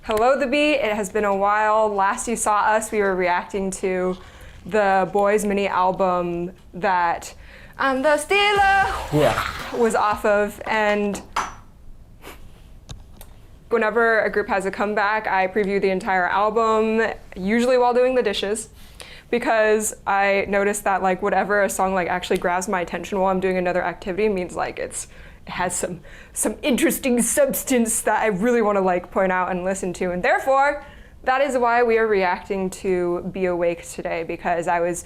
Hello, The Beat. It has been a while. Last you saw us, we were reacting to the Boyz mini album that I'm the Stealer was off of. And whenever a group has a comeback, I preview the entire album, usually while doing the dishes, because I noticed that like whatever a song like actually grabs my attention while I'm doing another activity means like it has some interesting substance that I really want to like point out and listen to. And therefore, that is why we are reacting to Be Awake today, because I was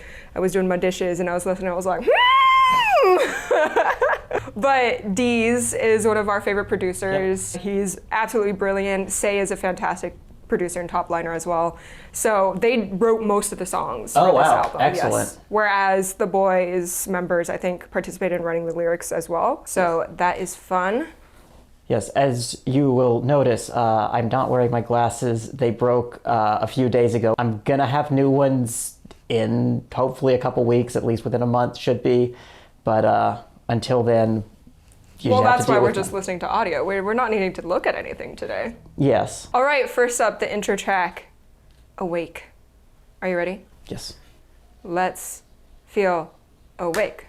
doing my dishes and I was listening, I was like, But Deez is one of our favorite producers. Yep. He's absolutely brilliant. Say is a fantastic producer and top liner as well. So they wrote most of the songs for this album. Excellent. Yes. Whereas the Boyz members, I think, participated in writing the lyrics as well. So that is fun. Yes, as you will notice, I'm not wearing my glasses. They broke a few days ago. I'm gonna have new ones in hopefully a couple weeks, at least within a month should be. But until then, well, that's why we're just listening to audio. We're not needing to look at anything today. Yes. All right, first up, the intro track, Awake. Are you ready? Yes. Let's feel awake.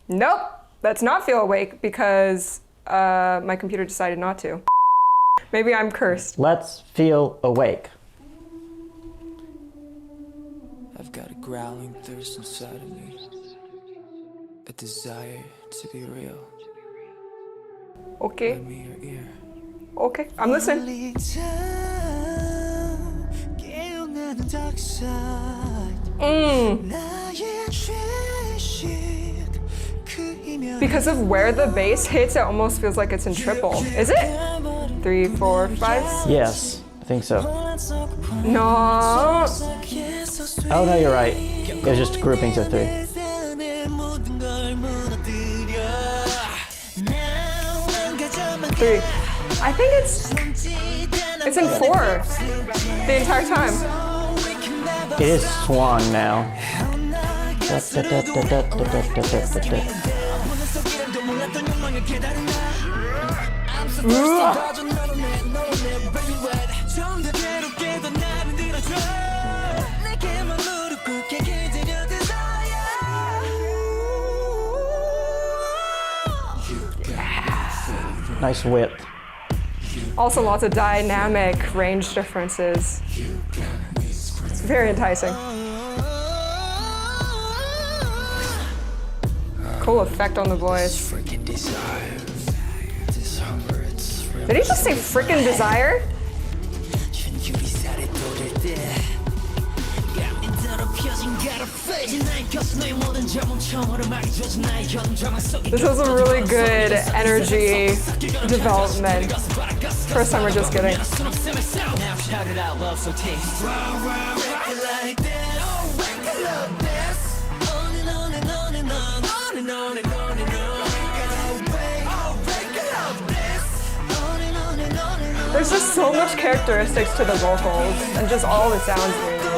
Nope, let's not feel awake because my computer decided not to. Maybe I'm cursed. Let's feel awake. I've got a growling thirst inside of me, a desire to be real. Okay. Lend me your ear. Okay, I'm listening. Because of where the bass hits, it almost feels like it's in triple. Is it? 3, 4, 5? Yes, I think so. No. Oh no, you're right. It was just groupings of 3. I think it's in 4 the entire time. It is swung now. Nice width. Also lots of dynamic range differences. It's very enticing. Cool effect on the voice. Did he just say frickin' desire? This was a really good energy development. First time we're just kidding. There's just so much characteristics to the vocals and just all the sounds they use.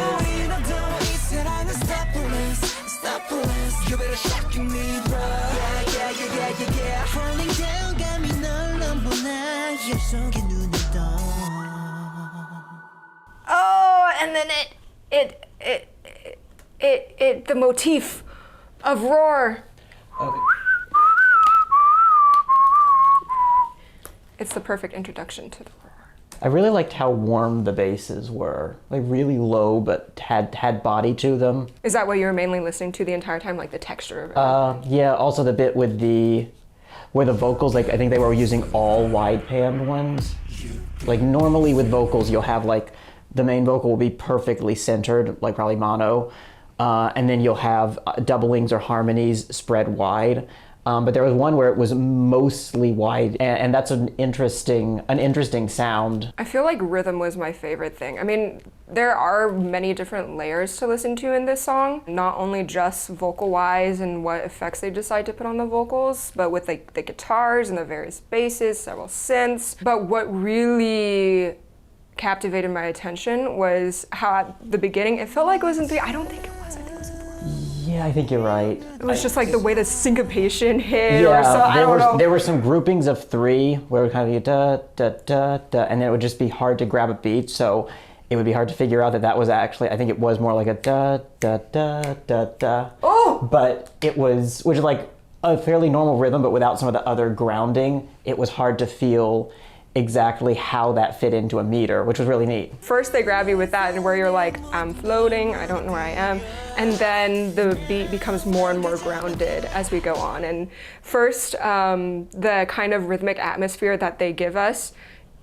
Oh, and then the motif of roar. Okay. It's the perfect introduction to the roar. I really liked how warm the basses were. Like really low, but had body to them. Is that what you were mainly listening to the entire time, like the texture of it? Yeah, also the bit with where the vocals, like I think they were using all wide panned ones. Like normally with vocals, you'll have like, the main vocal will be perfectly centered, like probably mono, and then you'll have doublings or harmonies spread wide. But there was one where it was mostly wide, and that's an interesting sound. I feel like rhythm was my favorite thing. I mean, there are many different layers to listen to in this song, not only just vocal-wise and what effects they decide to put on the vocals, but with like the guitars and the various basses, several synths. But what really captivated my attention was how at the beginning it felt like it was in 3. I don't think it was. I think it was in 4. Yeah, I think you're right. It was just like the way the syncopation hit, or so, I don't know. There were some groupings of 3 where it would kind of be da, da, da, da, and then it would just be hard to grab a beat, so it would be hard to figure out that was actually, I think it was more like a da, da, da, da, da. Oh! But it was, which is like a fairly normal rhythm, but without some of the other grounding, it was hard to feel exactly how that fit into a meter, which was really neat. First they grab you with that and where you're like, I'm floating, I don't know where I am. And then the beat becomes more and more grounded as we go on. And first, the kind of rhythmic atmosphere that they give us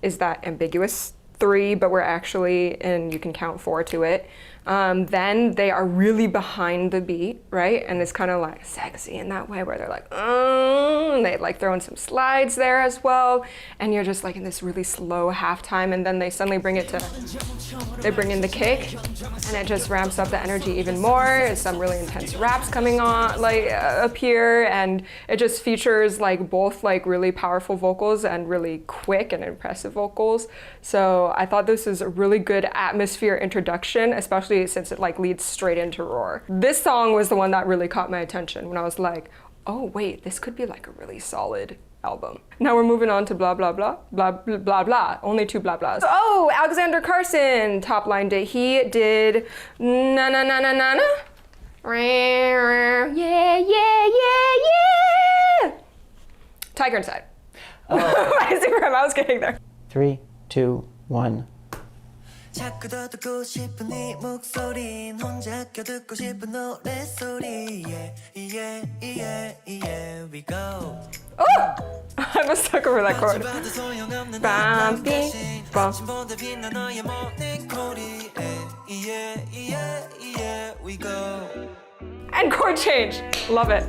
is that ambiguous 3, but we're actually, and you can count 4 to it. Then they are really behind the beat, right? And it's kind of like sexy in that way where they're like, and they like throw in some slides there as well. And you're just like in this really slow halftime, and then they suddenly bring in the kick, and it just ramps up the energy even more. Some really intense raps coming on, appear, and it just features like both like really powerful vocals and really quick and impressive vocals. So I thought this is a really good atmosphere introduction, especially since it like leads straight into Roar. This song was the one that really caught my attention when I was like, oh wait, this could be like a really solid album. Now we're moving on to blah blah blah, blah blah blah blah. Only 2 blah blahs. Oh, Alexander Carson top lined it. He did na na na na na na. Yeah, yeah, yeah, yeah. Tiger Inside. I see where I was getting there. 3, 2, 1. 자꾸 더 듣고 싶은 네 목소린 혼자 껴듣고 싶은 노랫소리 yeah, yeah, yeah, yeah, we go. Oh! I'm a sucker for that chord. Bam, bing, bam. And chord change. Love it.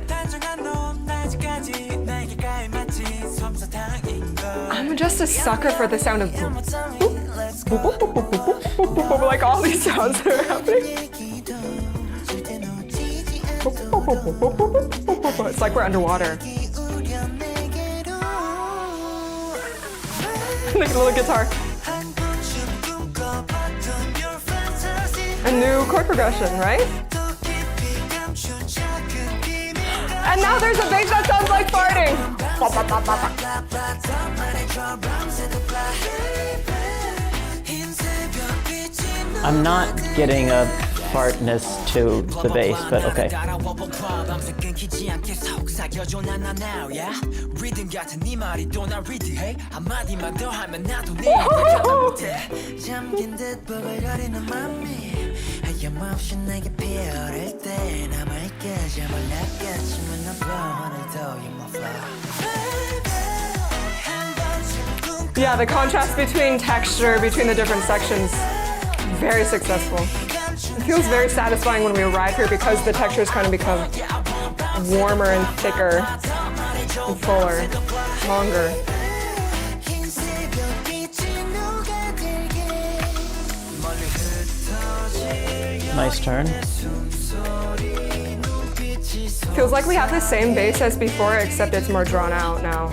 I'm just a sucker for the sound of boop, boop, boop, boop, boop, boop, boop, boop, boop, boop, like all these sounds that are happening. Boop, boop, boop, boop, boop, boop, boop, boop, boop. It's like we're underwater. Like a little guitar. A new chord progression, right? And now there's a bass that sounds like farting. I'm not getting a fartness to the bass, but okay. Yeah, the contrast between texture, between the different sections, very successful. It feels very satisfying when we arrive here because the textures kind of become warmer and thicker and fuller, longer. Nice turn. Feels like we have the same bass as before, except it's more drawn out now.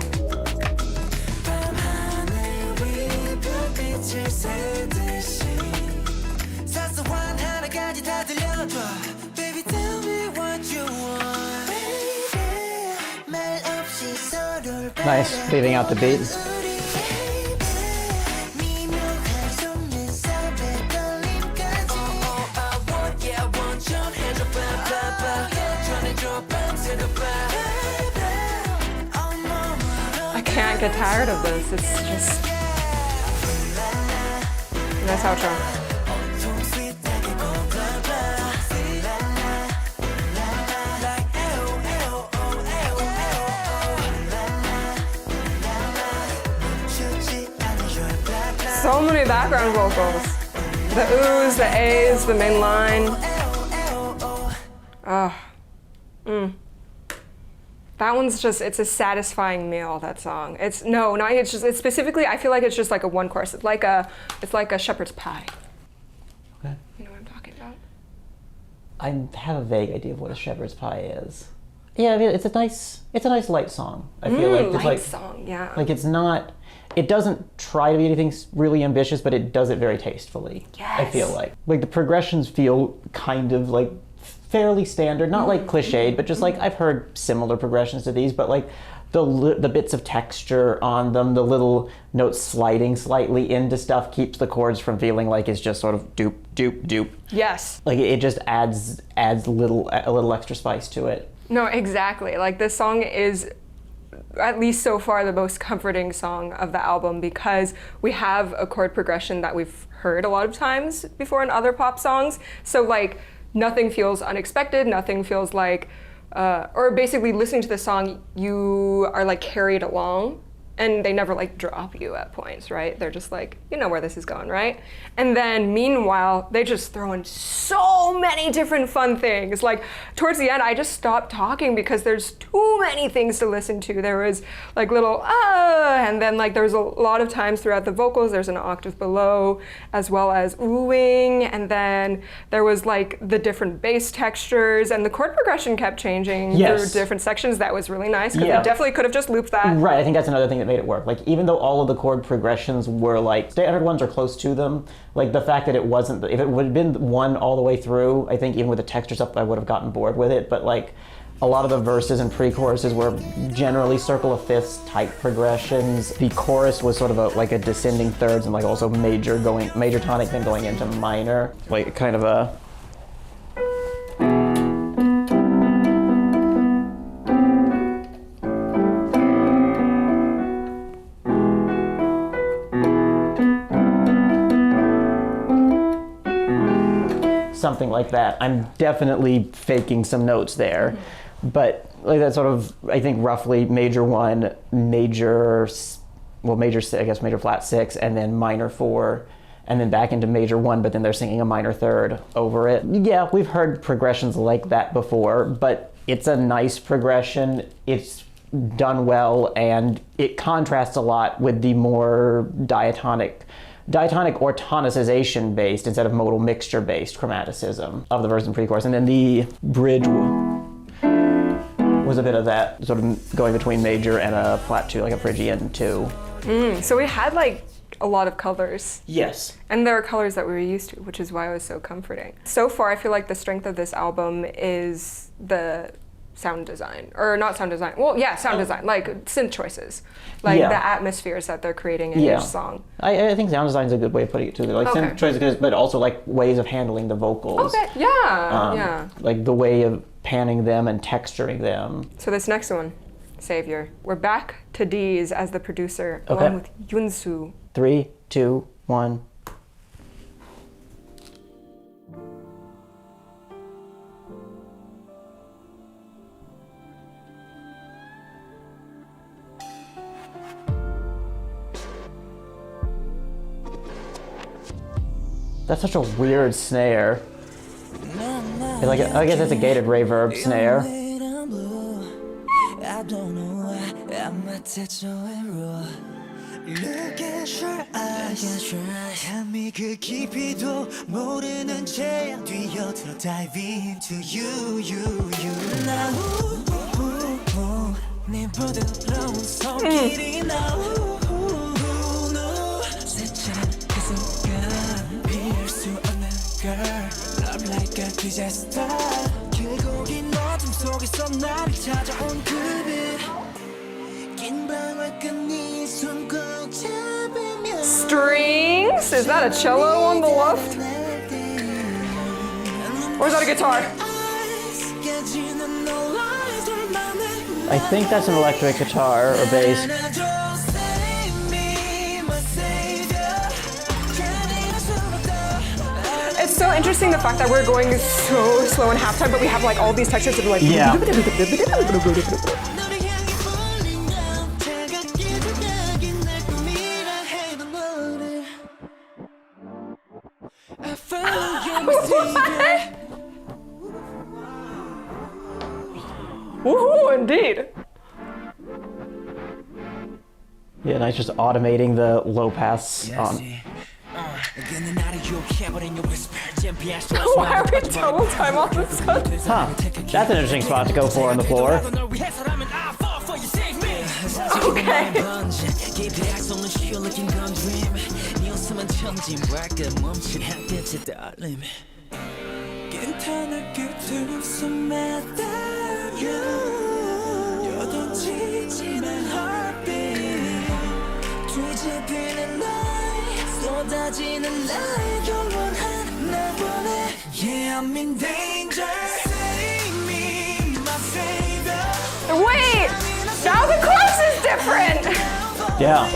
Nice, leaving out the beat. I can't get tired of this. It's just... Nice outro. So many background vocals. The oohs, the A's, the main line. That one's just, it's a satisfying meal, that song. It's specifically, I feel like it's just like a one course. It's like a shepherd's pie. Okay. You know what I'm talking about? I have a vague idea of what a shepherd's pie is. Yeah, I mean, it's a nice light song. I feel like it's light like song, yeah. Like it's not, it doesn't try to be anything really ambitious, but it does it very tastefully. Yes. I feel like the progressions feel kind of like fairly standard, not like cliched, but just like I've heard similar progressions to these, but like the bits of texture on them, the little notes sliding slightly into stuff keeps the chords from feeling like it's just sort of doop, doop, doop. Yes. Like it just adds a little extra spice to it. No, exactly. Like this song is, at least so far, the most comforting song of the album because we have a chord progression that we've heard a lot of times before in other pop songs. So like nothing feels unexpected, nothing feels like, or basically listening to the song, you are like carried along and they never like drop you at points, right? They're just like, you know where this is going, right? And then meanwhile, they just throw in so many different fun things. Like towards the end, I just stopped talking because there's too many things to listen to. There was like little and then like there was a lot of times throughout the vocals, there's an octave below as well as oohing, and then there was like the different bass textures and the chord progression kept changing through different sections. That was really nice because they definitely could have just looped that. Right, I think that's another thing that made it work. Like even though all of the chord progressions were like standard ones or close to them, like the fact that it wasn't, if it would have been one all the way through, I think even with the texture stuff I would have gotten bored with it, but like a lot of the verses and pre-choruses were generally circle of fifths type progressions. The chorus was sort of like a descending thirds and like also major tonic then going into minor, like kind of a something like that. I'm definitely faking some notes there, but like that sort of, I think roughly major 1, major flat 6, and then minor 4, and then back into major 1, but then they're singing a minor 3rd over it. Yeah, we've heard progressions like that before, but it's a nice progression. It's done well, and it contrasts a lot with the more diatonic or tonicization based instead of modal mixture based chromaticism of the verse and pre-chorus. And then the bridge was a bit of that, sort of going between major and a flat 2, like a Phrygian 2. So we had like a lot of colors. Yes. And there are colors that we were used to, which is why it was so comforting. So far, I feel like the strength of this album is the sound design, or not sound design, well, yeah, sound design, like synth choices, like the atmospheres that they're creating in each song. I think sound design is a good way of putting it too. Like synth choices, but also like ways of handling the vocals. Okay, yeah. Like the way of panning them and texturing them. So this next one, Savior. We're back to D's as the producer, along with Yunsu. 3, 2, 1. That's such a weird snare. It's like I guess it's a gated reverb snare. I don't know why I'm not Look at your eyes 감히 그 깊이도 모르는 채 뛰어들어 dive into you 나 네 부드러운 손길이 나 세차 그 순간 피할 수 없는 girl Love like a disaster 결국 이 어둠 속에서 나를 찾아온 그빛 긴 방울 끈이 손 꼭 잡으면 Strings? Is that a cello on the left? Or is that a guitar? I think that's an electric guitar or bass. It's so interesting the fact that we're going so slow in halftime, but we have like all these textures that are like Woohoo, indeed. Yeah, nice just automating the low pass on. Why are we double time all of a sudden? Huh, that's an interesting spot to go for on the floor. Okay. 인터넷 끝으로 매달려 요동치지만 heartbeat 뒤집히는 나의 쏟아지는 나의 결론 하나번에 Yeah I'm in danger Save me my savior Wait! Now the chorus is different! Yeah.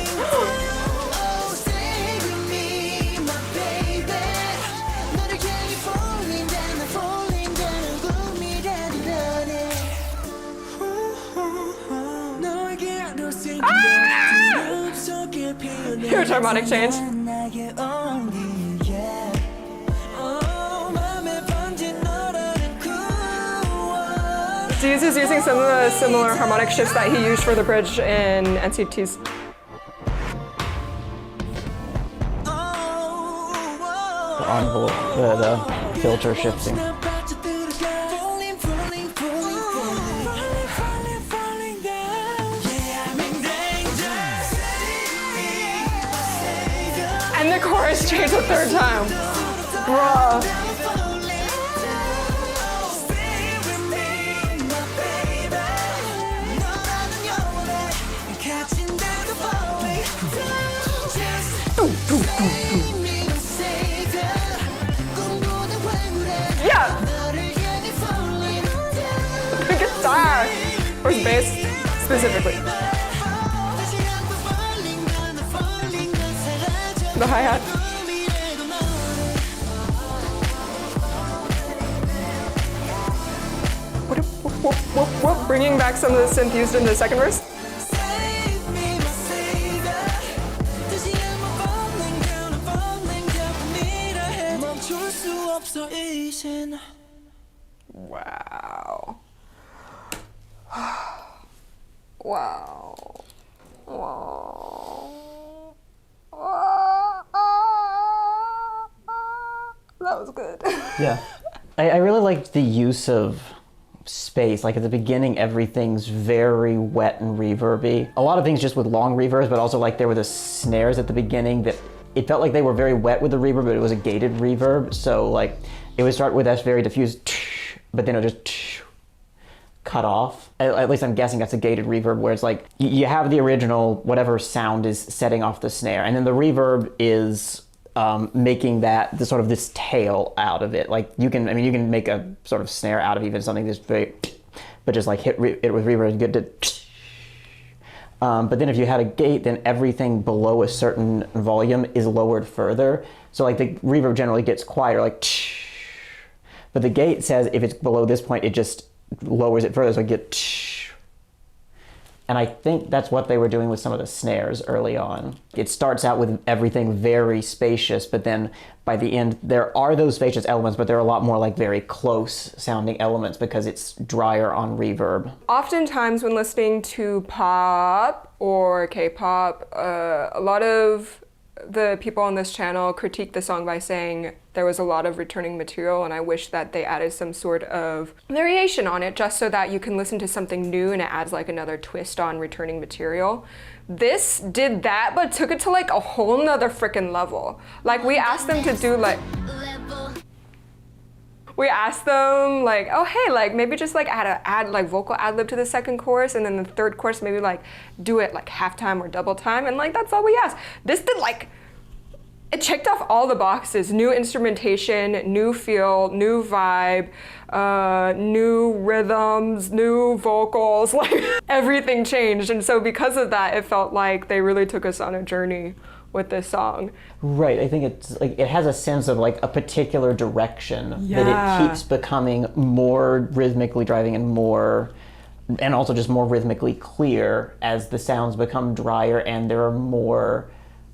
Huge harmonic change. Boyz is using some of the similar harmonic shifts that he used for the bridge in NCT's. The envelope, the filter shifting. And the chorus changed a third time. Bruh. Yeah. The guitar. Or bass, specifically. The hi-hat. Bringing back some of the synth used in the second verse. Wow. Wow. Wow. That was good. Yeah. I really liked the use of space. Like at the beginning, everything's very wet and reverby. A lot of things just with long reverbs, but also like there were the snares at the beginning that it felt like they were very wet with the reverb, but it was a gated reverb. So like it would start with that very diffused, but then it would just cut off. At least I'm guessing that's a gated reverb where it's like you have the original, whatever sound is setting off the snare, and then the reverb is making that the sort of this tail out of it. Like you can make a sort of snare out of even something that's very, but just like hit it with reverb and get to. But then if you had a gate, then everything below a certain volume is lowered further. So like the reverb generally gets quieter, like. But the gate says if it's below this point, it just lowers it further, so you get. And I think that's what they were doing with some of the snares early on. It starts out with everything very spacious, but then by the end, there are those spacious elements, but there are a lot more like very close sounding elements because it's drier on reverb. Oftentimes when listening to pop or K-pop, a lot of the people on this channel critique the song by saying there was a lot of returning material, and I wish that they added some sort of variation on it just so that you can listen to something new and it adds like another twist on returning material. This did that, but took it to like a whole nother freaking level. Like we asked them to do like, oh hey, like maybe just like add like vocal ad lib to the second chorus, and then the third chorus maybe like do it like halftime or double time, and like that's all we asked. This did like, it checked off all the boxes: new instrumentation, new feel, new vibe, new rhythms, new vocals, like everything changed. And so because of that, it felt like they really took us on a journey with this song. Right, I think it's like it has a sense of like a particular direction Yeah. that it keeps becoming more rhythmically driving and also just more rhythmically clear as the sounds become drier and there are more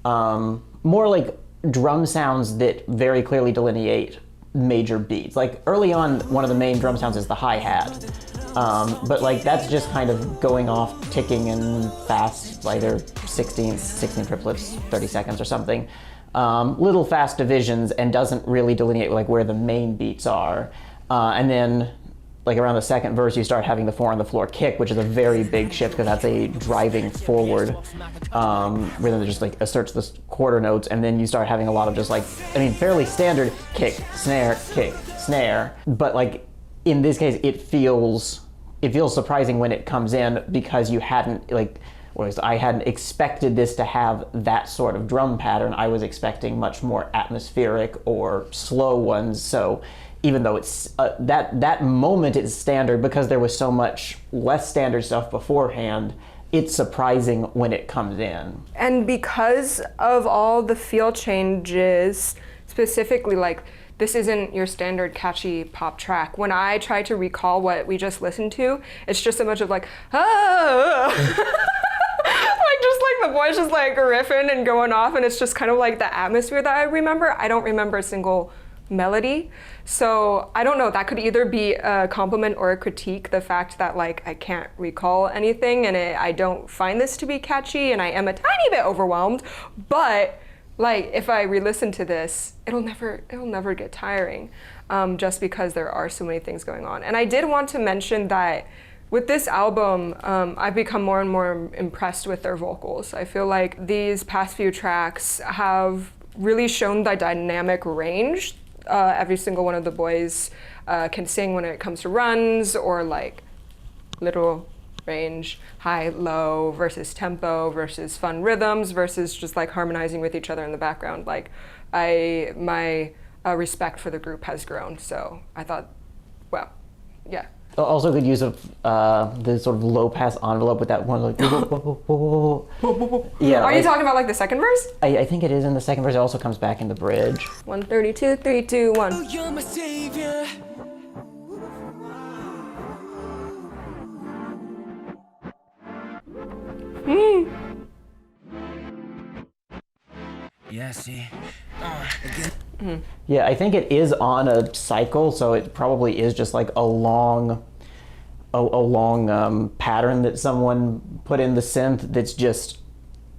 like drum sounds that very clearly delineate major beats. Like early on, one of the main drum sounds is the hi-hat. But like that's just kind of going off, ticking and fast, like they're 16 triplets, 30 seconds or something. Little fast divisions and doesn't really delineate like where the main beats are. And then like around the second verse, you start having the 4 on the floor kick, which is a very big shift because that's a driving forward rhythm that just like asserts the quarter notes, and then you start having a lot of just like, I mean, fairly standard kick, snare, but like in this case, it feels surprising when it comes in because you hadn't like, whereas I hadn't expected this to have that sort of drum pattern. I was expecting much more atmospheric or slow ones. So even though it's that moment is standard because there was so much less standard stuff beforehand, it's surprising when it comes in. And because of all the feel changes, specifically like this isn't your standard catchy pop track. When I try to recall what we just listened to, it's just so much of like, ah, like just like the voice just like riffing and going off, and it's just kind of like the atmosphere that I remember. I don't remember a single melody. So I don't know, that could either be a compliment or a critique, the fact that like I can't recall anything and I don't find this to be catchy and I am a tiny bit overwhelmed, but like if I re-listen to this, it'll never get tiring, just because there are so many things going on. And I did want to mention that with this album, I've become more and more impressed with their vocals. I feel like these past few tracks have really shown the dynamic range. Every single one of the boys can sing when it comes to runs or like literal range, high, low versus tempo versus fun rhythms versus just like harmonizing with each other in the background. Like my respect for the group has grown. So I thought, well, yeah. Also good use of the sort of low pass envelope with that one like yeah. Are you talking about like the second verse? I think it is in the second verse. It also comes back in the bridge. 132, 3, 2, 1. Oh, you're my savior. Yeah, see. Yeah, I think it is on a cycle, so it probably is just like a long pattern that someone put in the synth that's just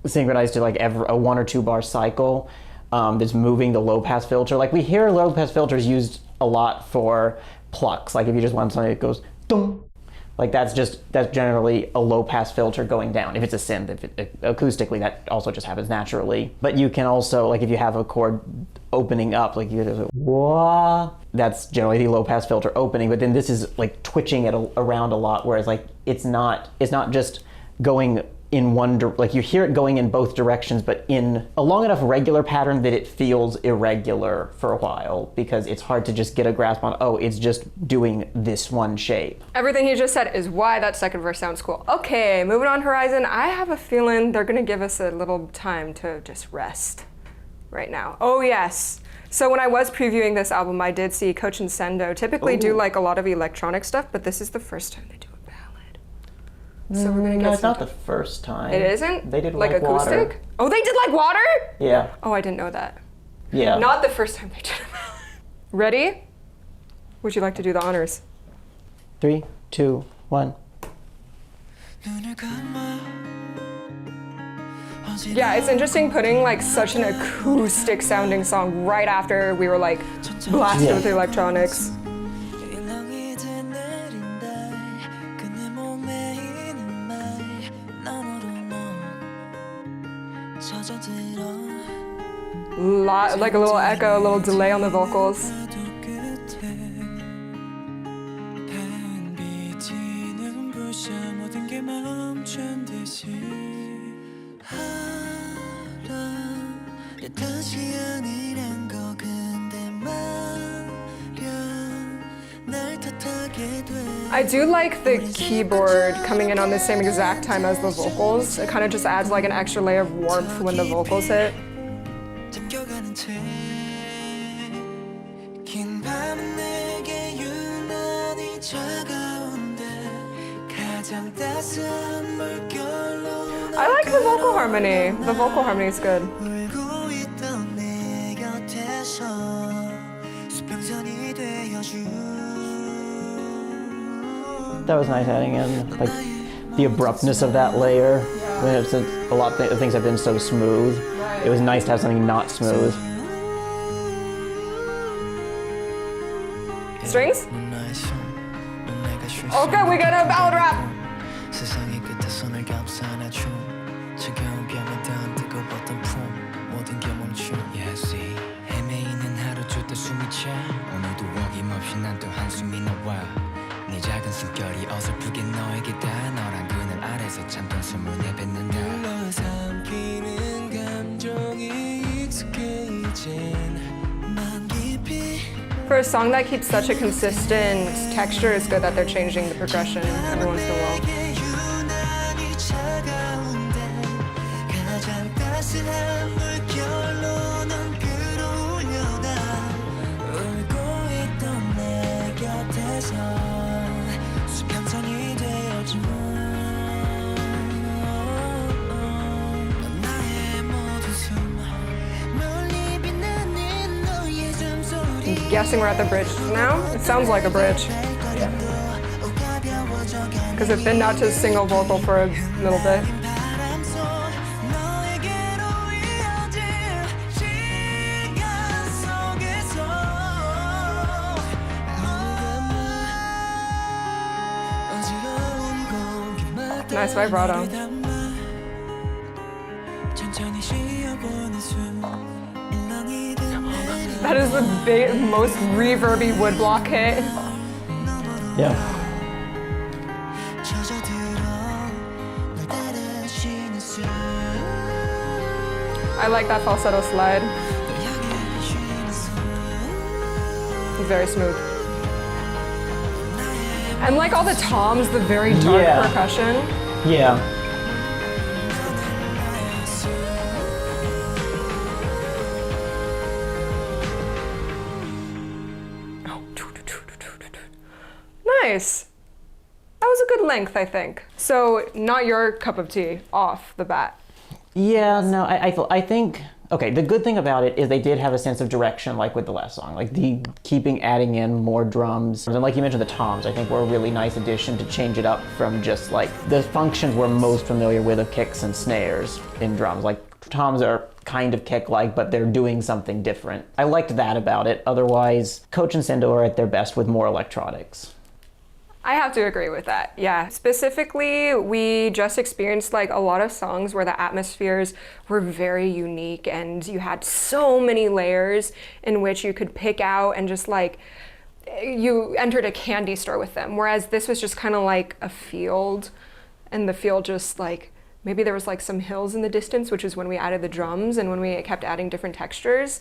synchronized to like a 1 or 2 bar cycle that's moving the low pass filter. Like we hear low pass filters used a lot for plucks. Like if you just want something that goes dum, like that's generally a low pass filter going down. If it's a synth, acoustically that also just happens naturally. But you can also, like if you have a chord opening up, like you just wah, that's generally the low pass filter opening. But then this is like twitching it around a lot, whereas like it's not just going in one like you hear it going in both directions, but in a long enough regular pattern that it feels irregular for a while, because it's hard to just get a grasp on, oh, it's just doing this one shape. Everything you just said is why that second verse sounds cool. Okay, moving on, Horizon. I have a feeling they're gonna give us a little time to just rest right now. Oh yes. So when I was previewing this album, I did see Coach and Sendo typically do like a lot of electronic stuff, but this is the first time they do a ballad. So we're gonna get No, it's not the first time. It isn't? They did like acoustic? Water. Oh, they did like water? Yeah. Oh, I didn't know that. Yeah. Not the first time they did a ballad. Ready? Would you like to do the honors? 3, 2, 1. Yeah, it's interesting putting like such an acoustic sounding song right after we were like blasted with electronics. Like a little echo, a little delay on the vocals. I do like the keyboard coming in on the same exact time as the vocals. It kind of just adds like an extra layer of warmth when the vocals hit. I like the vocal harmony. The vocal harmony is good. That was nice adding in like the abruptness of that layer. When it's a lot of things have been so smooth. It was nice to have something not smooth. Strings? Okay, we got a ballad rap. 세상의 끝에 손을 감싸 안아줘 차가운 뺨에 닿은 뜨거웠던 품 모든 게 멈춰 Yeah, see 헤매이는 하루 줬다 숨이 차 오늘도 어김없이 난 또 한숨이 나와 내 작은 숨결이 어설프게 너에게 다 너란 그늘 아래서 잠깐 숨을 내뱉는다 불러 삼키는 감정이 익숙해 이젠 맘 깊이 For a song that keeps such a consistent texture, it's good that they're changing the progression every once in a while. 유난히 차가운데 가장 따스한 물결로 넌 끌어올려다 울고 있던 내 곁에서 수평선이 되어줘 넌 나의 모든 숨 멀리 빛나는 너의 숨소리 I'm guessing we're at the bridge now. It sounds like a bridge. Because it thinned out to a single vocal for a little bit. Nice vibrato. That is the most reverby woodblock hit. Yeah. I like that falsetto slide. It's very smooth. And like all the toms, the very dark Yeah. percussion. Yeah. Nice. That was a good length, I think. So not your cup of tea off the bat. Yeah, no, I think, okay, the good thing about it is they did have a sense of direction, like with the last song, like the adding in more drums. And like you mentioned, the toms, I think were a really nice addition to change it up from just like the functions we're most familiar with of kicks and snares in drums. Like toms are kind of kick-like, but they're doing something different. I liked that about it. Otherwise, Coach and Sendo are at their best with more electronics. I have to agree with that, yeah. Specifically, we just experienced like a lot of songs where the atmospheres were very unique and you had so many layers in which you could pick out and just like, you entered a candy store with them. Whereas this was just kind of like a field, and the field just like, maybe there was like some hills in the distance, which is when we added the drums and when we kept adding different textures.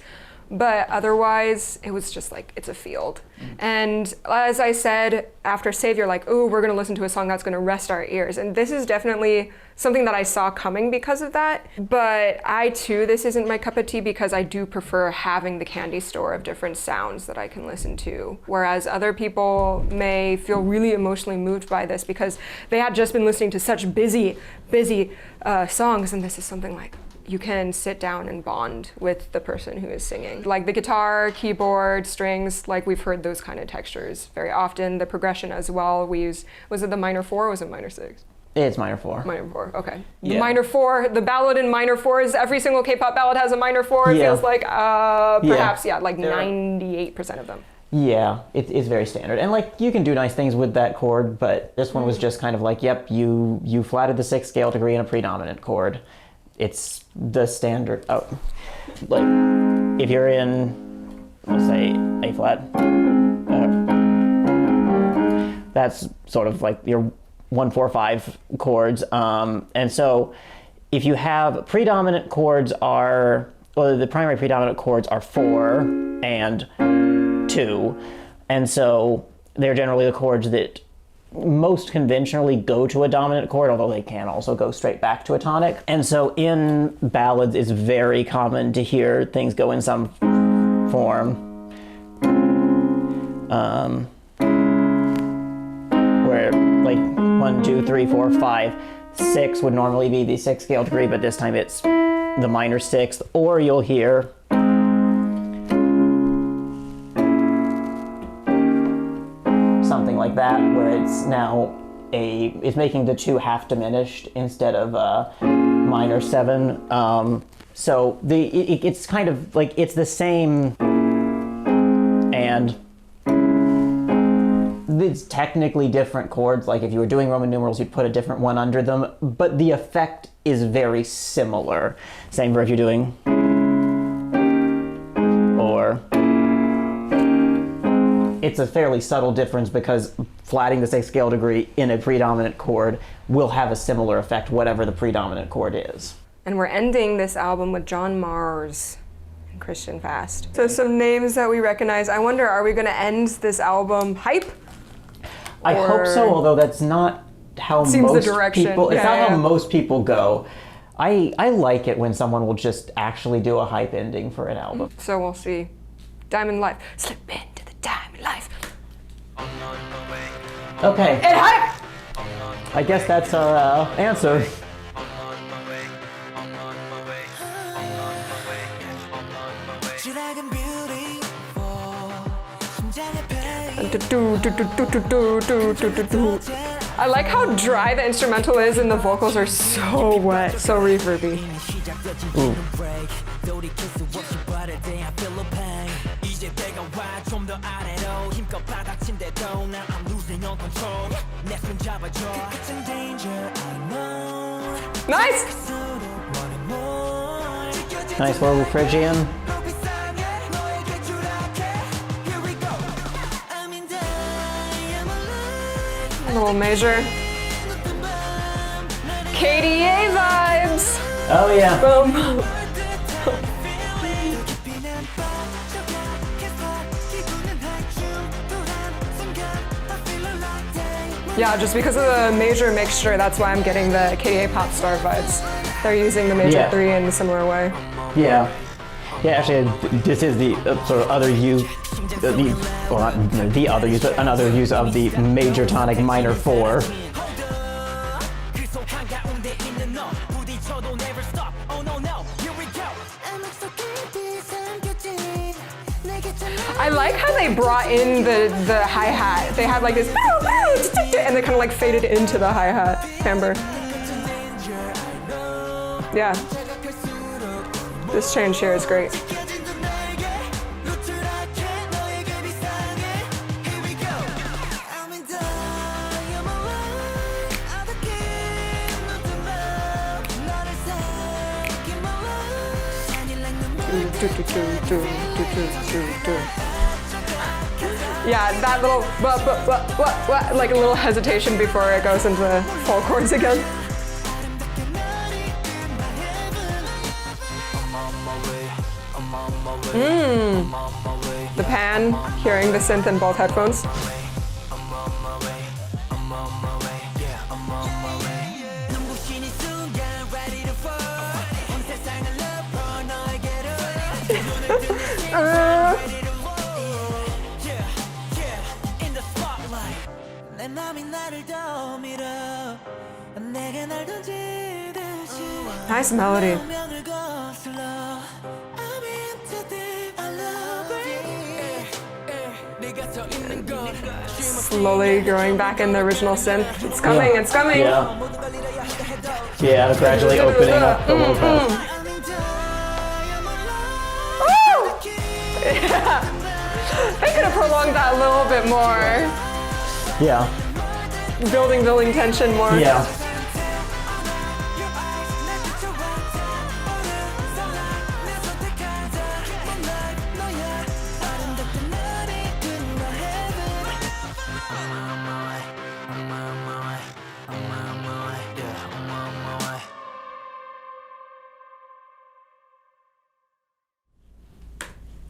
But otherwise, it was just like, it's a field. And as I said, after Save, you're like, oh, we're gonna listen to a song that's gonna rest our ears. And this is definitely something that I saw coming because of that. But this isn't my cup of tea because I do prefer having the candy store of different sounds that I can listen to. Whereas other people may feel really emotionally moved by this because they had just been listening to such busy songs, and this is something like, you can sit down and bond with the person who is singing. Like the guitar, keyboard, strings, like we've heard those kind of textures very often. The progression as well, we use, was it the minor 4 or was it minor 6? It's minor 4. Minor 4, okay. Yeah. The minor 4, the ballad in minor 4s, every single K-pop ballad has a minor 4, it Yeah. feels like, perhaps, like There are- 98% of them. Yeah, it's very standard. And like, you can do nice things with that chord, but this one was just kind of like, yep, you flatted the 6th scale degree in a predominant chord. It's the standard. Oh, like if you're in, let's say, A flat, that's sort of like your 1, 4, 5 chords. And so if you have predominant chords the primary predominant chords are 4 and 2. And so they're generally the chords that most conventionally go to a dominant chord, although they can also go straight back to a tonic. And so in ballads, it's very common to hear things go in some form where like 1, 2, 3, 4, 5, 6 would normally be the 6th scale degree, but this time it's the minor 6th, or you'll hear something like that, where it's now it's making the 2 half diminished instead of minor 7. So it's kind of like, it's the same, and it's technically different chords. Like if you were doing Roman numerals, you'd put a different one under them, but the effect is very similar. Same for if you're doing or. It's a fairly subtle difference because flatting the 6th scale degree in a predominant chord will have a similar effect, whatever the predominant chord is. And we're ending this album with John Mars and Christian Fast. So some names that we recognize. I wonder, are we going to end this album hype? I hope so, although that's not how Seems most the direction. people. It's Yeah, not yeah. how most people go. I like it when someone will just actually do a hype ending for an album. So we'll see. Diamond Life. Slip into the Diamond Life. Okay, And hype! I guess that's our answer. I like how dry the instrumental is and the vocals are so wet, so reverby. Nice! Nice little Phrygian. A little major. KDA vibes! Oh yeah. Boom. Yeah, just because of the major mixture, that's why I'm getting the KDA pop star vibes. They're using the major Yeah. 3 in a similar way. Yeah. Yeah, actually, this is the sort of other use, well, not the other use, but another use of the major tonic minor 4. I like how they brought in the hi-hat. They had like this, and they kind of like faded into the hi-hat timbre. Yeah. This change here is great. Yeah, that little like a little hesitation before it goes into full chords again. The pan, hearing the synth in both headphones. Nice melody. Slowly growing back in the original synth. It's coming, it's coming. Yeah. Yeah, gradually opening up the little bit. Yeah. I could have prolonged that a little bit more. Yeah. Building tension more. Yeah.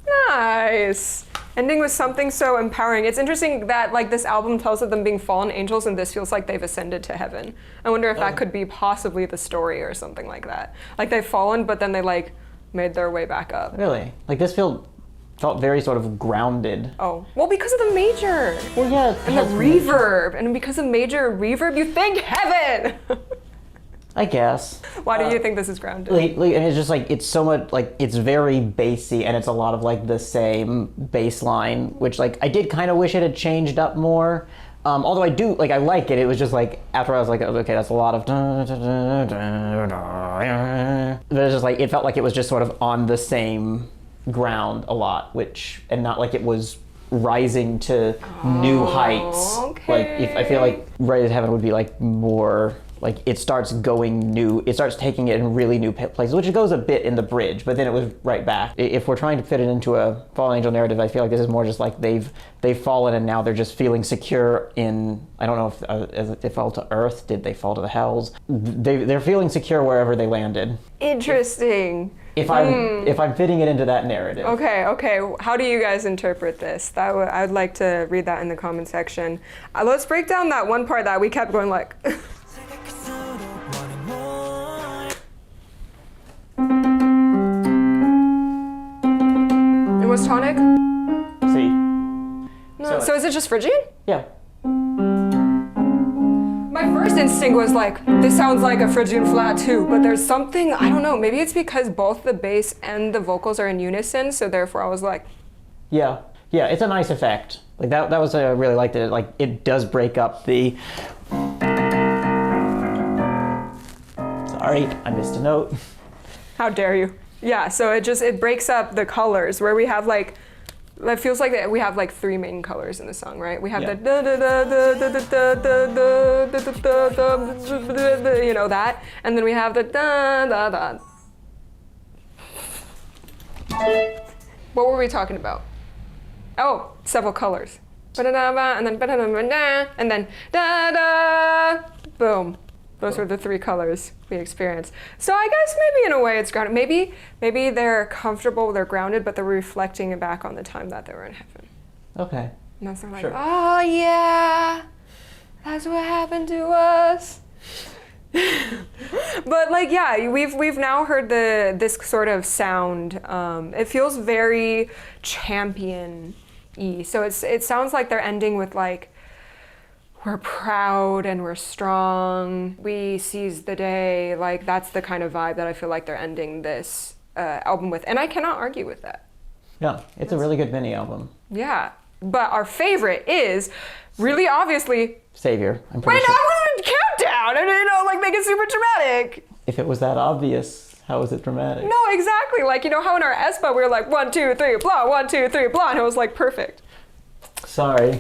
Nice. Ending with something so empowering. It's interesting that like this album tells of them being fallen angels and this feels like they've ascended to heaven. I wonder if that could be possibly the story or something like that. Like they've fallen, but then they like made their way back up. Really? Like this felt very sort of grounded. Oh, well, because of the major. Well, yeah. And the reverb. And because of major reverb, you think heaven. I guess. Why do you think this is grounded? And it's just like, it's so much, like, it's very bassy and it's a lot of like the same bass line, which like, I did kind of wish it had changed up more. Although I do, like, I like it. It was just like, after I was like, okay, that's a lot of but it's just like, it felt like it was just sort of on the same ground a lot, and not like it was rising to new heights. Like if I feel like Right at Heaven would be like more like it starts going new, it starts taking it in really new places, which it goes a bit in the bridge, but then it was right back. If we're trying to fit it into a Fallen Angel narrative, I feel like this is more just like they've fallen and now they're just feeling secure in, I don't know if they fall to Earth, did they fall to the Hells? They're feeling secure wherever they landed. Interesting. If I'm fitting it into that narrative. Okay. How do you guys interpret this? I'd like to read that in the comment section. Let's break down that one part that we kept going like. It was tonic? See? No. So is it just Phrygian? Yeah. My first instinct was like, this sounds like a Phrygian flat too, but there's something, I don't know, maybe it's because both the bass and the vocals are in unison, so therefore I was like. Yeah, it's a nice effect. Like that was, I really liked it. Like it does break up the. Sorry, I missed a note. How dare you? Yeah, so it breaks up the colors where we have like, it feels like we have like three main colors in the song, right? We have the da da da da da da da da da, you know that, and then we have the da da da. What were we talking about? Oh, several colors. And then da da. Boom. Those are the three colors we experience. So I guess maybe in a way it's grounded. Maybe they're comfortable, they're grounded, but they're reflecting it back on the time that they were in heaven. Okay. And that's like, Sure. Oh yeah, that's what happened to us. But like, yeah, we've now heard this sort of sound. It feels very champion-y. So it sounds like they're ending with like, we're proud and we're strong. We seize the day. Like that's the kind of vibe that I feel like they're ending this album with, and I cannot argue with that. Yeah, it's a really good mini album. Yeah, but our favorite is really obviously Savior. I'm pretty Wait, sure. I wanted to countdown and like make it super dramatic. If it was that obvious, how is it dramatic? No, exactly. Like you know how in our ESPA we were like 1, 2, 3, blah, 1, 2, 3, blah, and it was like perfect. Sorry.